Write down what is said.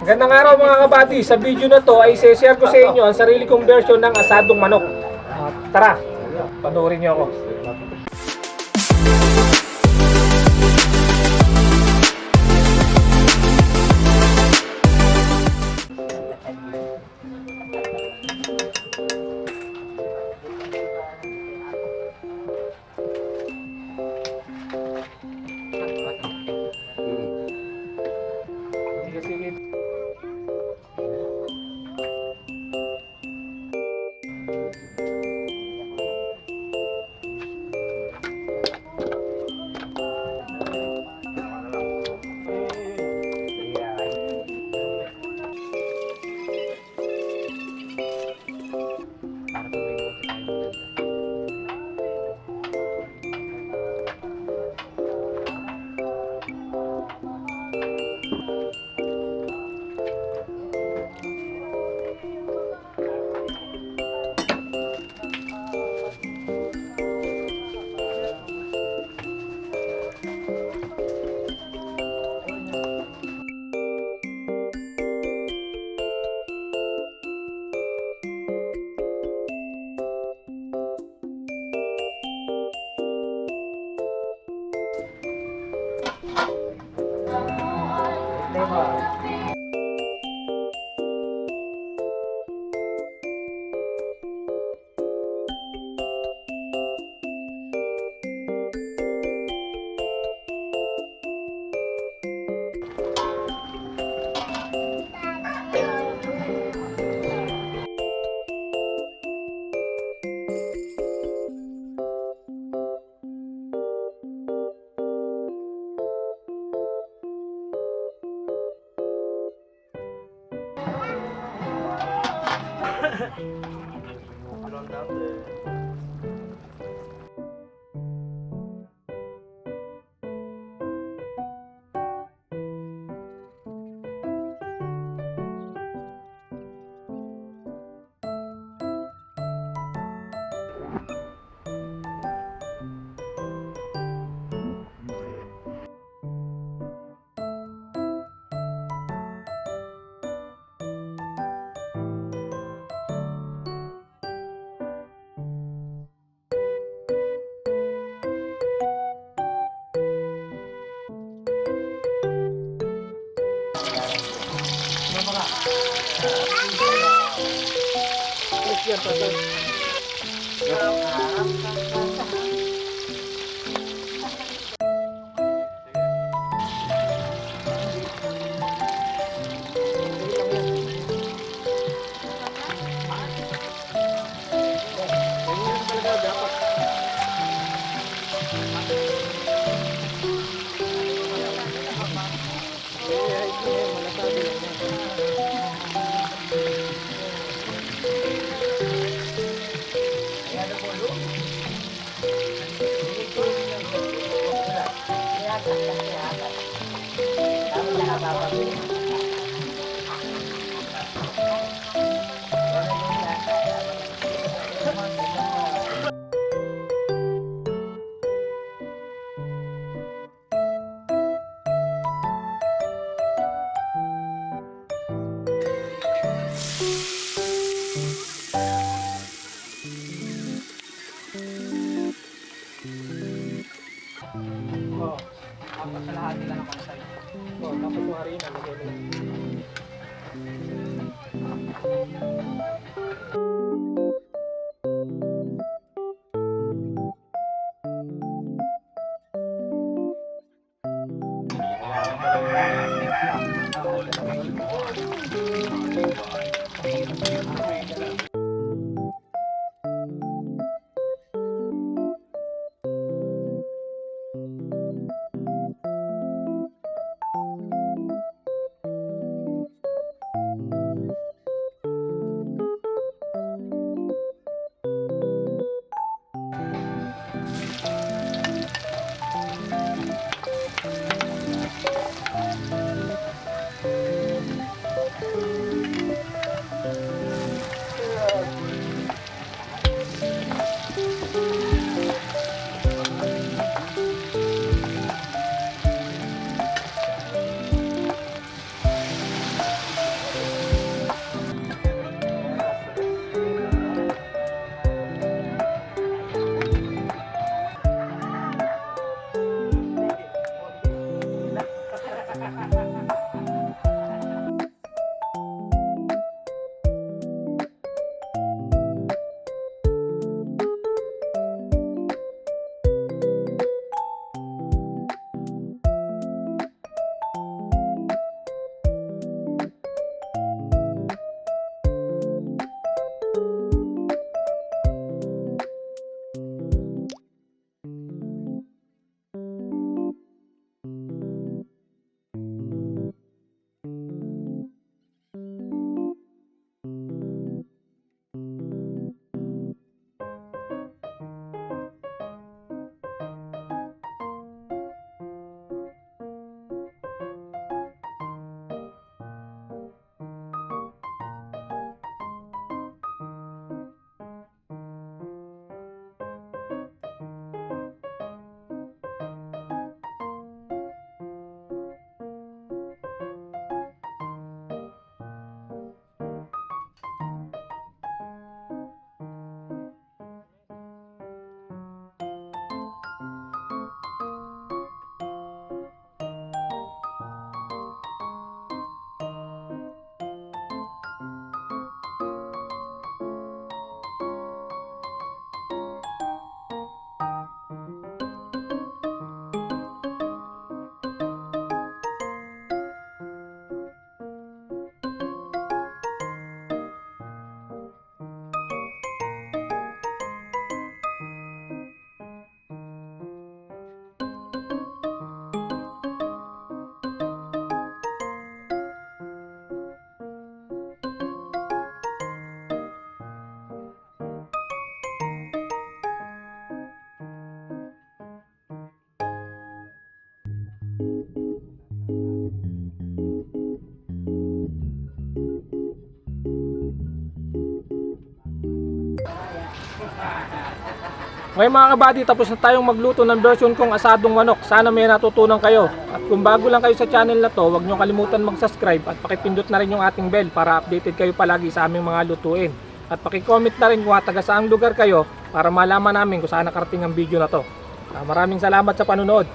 Magandang araw mga kabady. Sa video na to ay share ko sa inyo ang sarili kong version ng asadong manok. Tara, panoorin niyo ako. Sige. Tapos yung harina, lagay mo lang. Ngayon mga kabady, tapos na tayong magluto ng version kong asadong manok. Sana may natutunan kayo. At kung bago lang kayo sa channel na to, huwag nyo kalimutan mag-subscribe at pakipindot na rin yung ating bell para updated kayo palagi sa aming mga lutuin. At pakicomment na rin kung taga saang lugar kayo para malaman namin kung saan nakarating ang video na to. Maraming salamat sa panonood.